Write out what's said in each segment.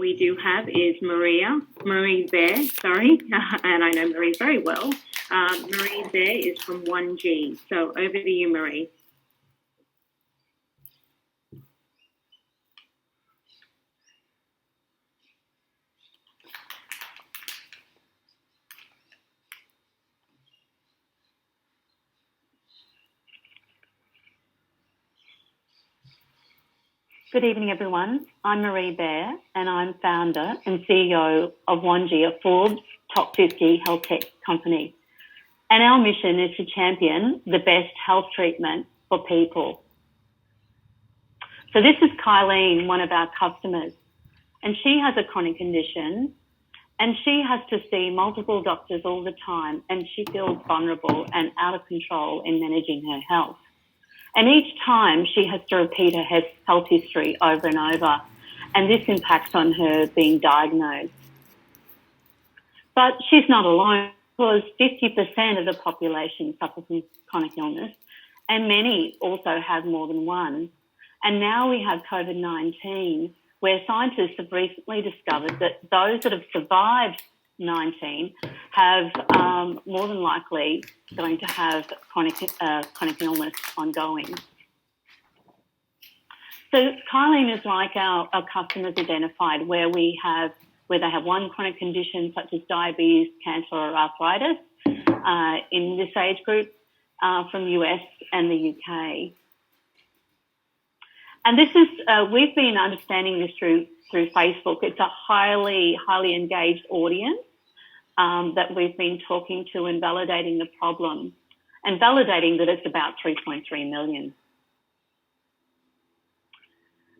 we do have is Maree Beare, sorry, and I know Maree very well. Maree Beare is from Wanngi. So over to you, Maree. Good evening, everyone. I'm Maree Beare, and I'm founder and CEO of Wanngi, a Forbes Top 50 health tech company. And our mission is to champion the best health treatment for people. So this is Kylene, one of our customers, and she has a chronic condition, and she has to see multiple doctors all the time, and she feels vulnerable and out of control in managing her health. And each time she has to repeat her health history over and over, and this impacts on her being diagnosed. But she's not alone, because 50% of the population suffer from chronic illness, and many also have more than one. And now we have COVID-19, where scientists have recently discovered that those that have survived 19 have more than likely going to have chronic illness ongoing. So Kylene is like our customers identified, where they have one chronic condition such as diabetes, cancer or arthritis in this age group from the US and the UK. And this is, we've been understanding this through Facebook. It's a highly engaged audience that we've been talking to and validating the problem and validating that it's about 3.3 million.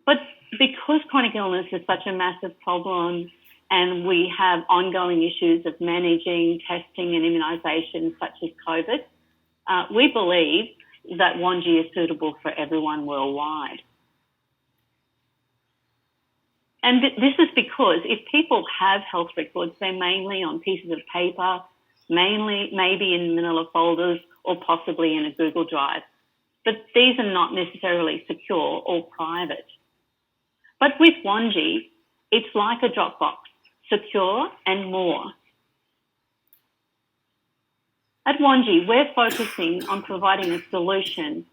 But because chronic illness is such a massive problem and we have ongoing issues of managing, testing and immunisation such as COVID, we believe that Wanngi is suitable for everyone worldwide. And this is because if people have health records, they're mainly on pieces of paper, maybe in manila folders or possibly in a Google Drive. But these are not necessarily secure or private. But with Wanngi, it's like a Dropbox, secure and more. At Wanngi, we're focusing on providing a solution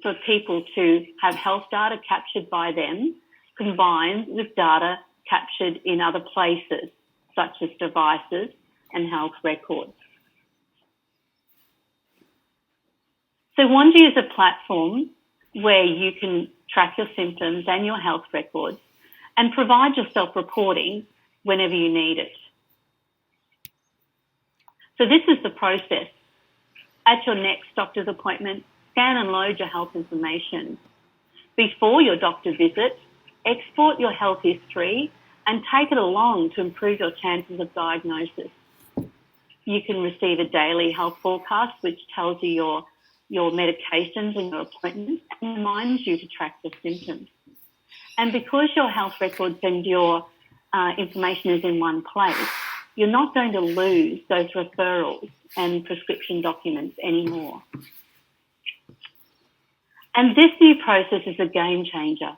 for people to have health data captured by them, combined with data captured in other places, such as devices and health records. So Wanngi is a platform where you can track your symptoms and your health records and provide your self-reporting whenever you need it. So this is the process. At your next doctor's appointment, scan and load your health information. Before your doctor visit, export your health history and take it along to improve your chances of diagnosis. You can receive a daily health forecast, which tells you your medications and your appointments and reminds you to track your symptoms. And because your health records and your information is in one place, you're not going to lose those referrals and prescription documents anymore. And this new process is a game changer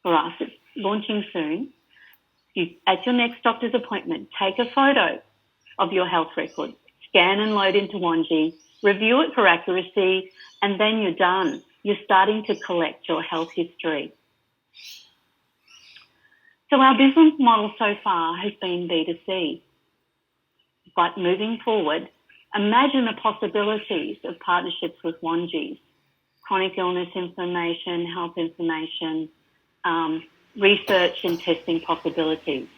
for us. It's launching soon. At your next doctor's appointment, take a photo of your health record, scan and load into Wanngi, review it for accuracy, and then you're done. You're starting to collect your health history. So our business model so far has been B2C. But moving forward, imagine the possibilities of partnerships with Wanngi, chronic illness information, health information, research and testing possibilities.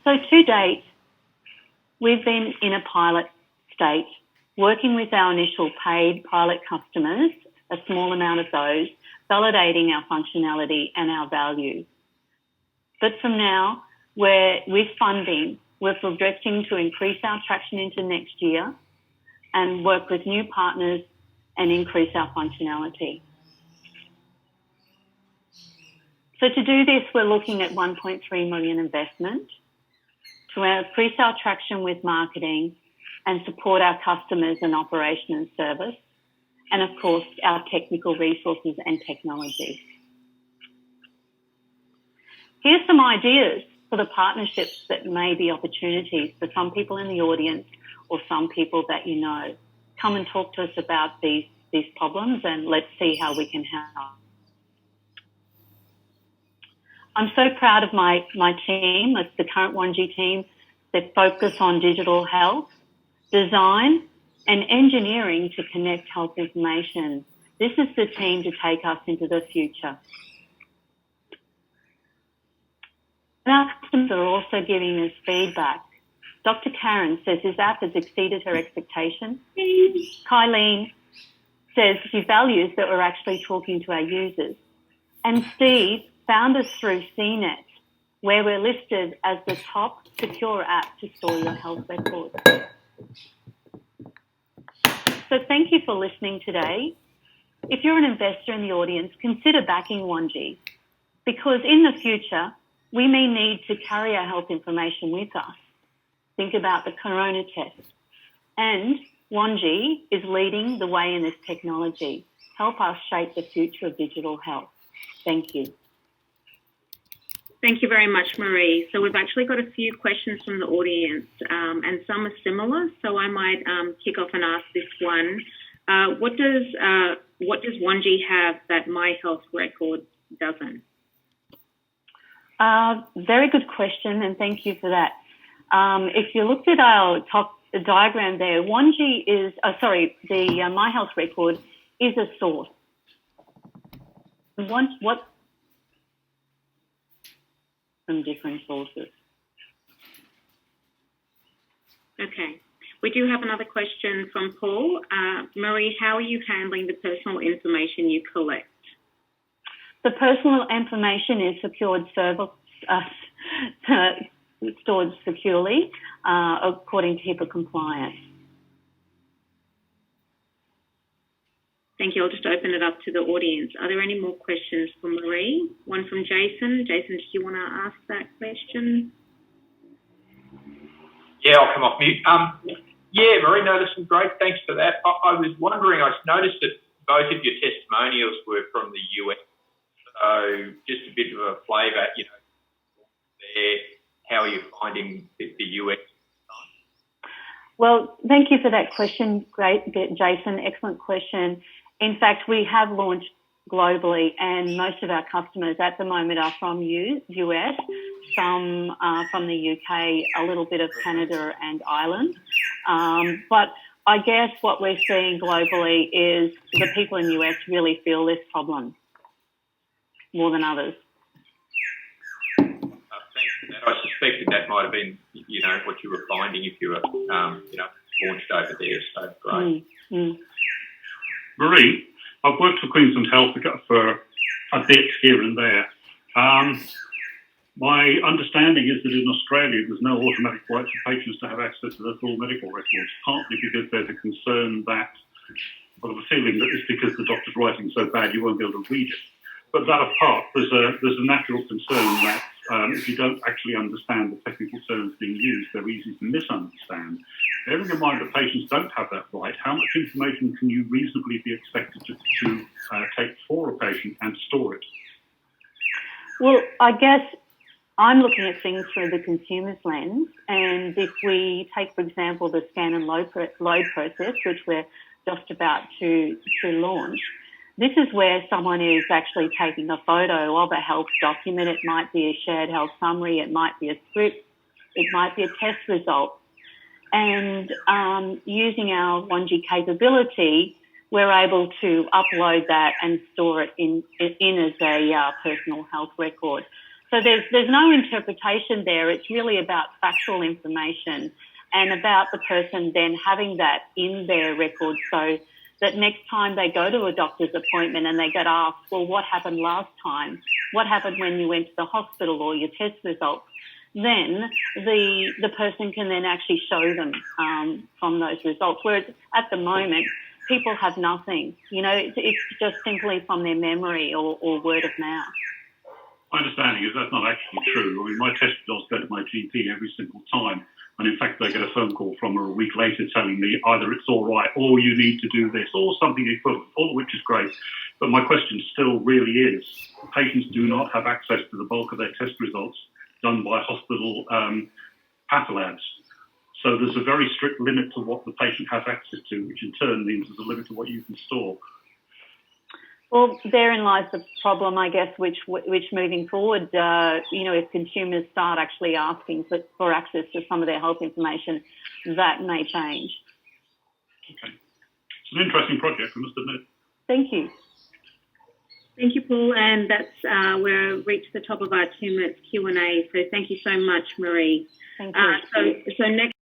So to date, we've been in a pilot state, working with our initial paid pilot customers, a small amount of those, validating our functionality and our value. But from now, with funding, we're progressing to increase our traction into next year and work with new partners and increase our functionality. So to do this, we're looking at 1.3 million investment to increase our traction with marketing and support our customers in operation and service, and of course, our technical resources and technology. Here's some ideas for the partnerships that may be opportunities for some people in the audience or some people that you know. Come and talk to us about these problems, and let's see how we can help. I'm so proud of my team, the current Wanngi team, that focus on digital health, design and engineering to connect health information. This is the team to take us into the future. And our customers are also giving us feedback. Dr. Karen says this app has exceeded her expectations. Kylene says she values that we're actually talking to our users. And Steve found us through CNET, where we're listed as the top secure app to store your health records. So thank you for listening today. If you're an investor in the audience, consider backing Wanngi, because in the future, we may need to carry our health information with us. Think about the corona test. And Wanngi is leading the way in this technology. Help us shape the future of digital health. Thank you. Thank you very much, Maree. So we've actually got a few questions from the audience, and some are similar. So I might kick off and ask this one. What does Wanngi have that My Health Record doesn't? Very good question, and thank you for that. If you looked at our top diagram there, Wanngi is, the My Health Record is a source. What from different sources. Okay. We do have another question from Paul. Maree, how are you handling the personal information you collect? The personal information is stored securely according to HIPAA compliance. Thank you. I'll just open it up to the audience. Are there any more questions for Maree? One from Jason. Jason, do you want to ask that question? Yeah, I'll come off mute. Yeah, Maree, no, that's great. Thanks for that. I was wondering, I noticed that both of your testimonials were from the US. So just a bit of a flavour, there, how are you finding the US? Well, thank you for that question. Great, Jason. Excellent question. In fact, we have launched globally, and most of our customers at the moment are from US, some from the UK, a little bit of Canada and Ireland. But I guess what we're seeing globally is the people in the US really feel this problem more than others. Thanks for that. I suspected that might have been, what you were finding if you were, launched over there. So great. Maree, I've worked for Queensland Health for a bit here and there. My understanding is that in Australia there's no automatic right for patients to have access to their full medical records, partly because there's a concern that, well, the feeling that it's because the doctor's writing so bad you won't be able to read it. But that apart, there's a natural concern that if you don't actually understand the technical terms being used, they're easy to misunderstand. Bearing in mind that patients don't have that right, how much information can you reasonably be expected to take for a patient and store it? Well, I guess I'm looking at things through the consumer's lens, and if we take, for example, the scan and load process, which we're just about to launch, this is where someone is actually taking a photo of a health document. It might be a shared health summary. It might be a script. It might be a test result. And using our Wanngi capability, we're able to upload that and store it in as a personal health record. So there's no interpretation there. It's really about factual information and about the person then having that in their record, so that next time they go to a doctor's appointment and they get asked, well, what happened last time? What happened when you went to the hospital or your test results? Then the person can then actually show them from those results. Whereas at the moment, people have nothing. It's just simply from their memory or word of mouth. My understanding is that's not actually true. I mean, my test results go to my GP every single time. And in fact, they get a phone call from her a week later telling me either it's all right or you need to do this or something equivalent, all of which is great. But my question still really is, patients do not have access to the bulk of their test results done by hospital patholabs. So there's a very strict limit to what the patient has access to, which in turn means there's a limit to what you can store. Well, therein lies the problem, I guess, which moving forward, if consumers start actually asking for access to some of their health information, that may change. Okay. It's an interesting project, I must admit. Thank you. Thank you, Paul. And that's we've reached the top of our 2 minutes Q&A. So thank you so much, Maree. Thank you. So next.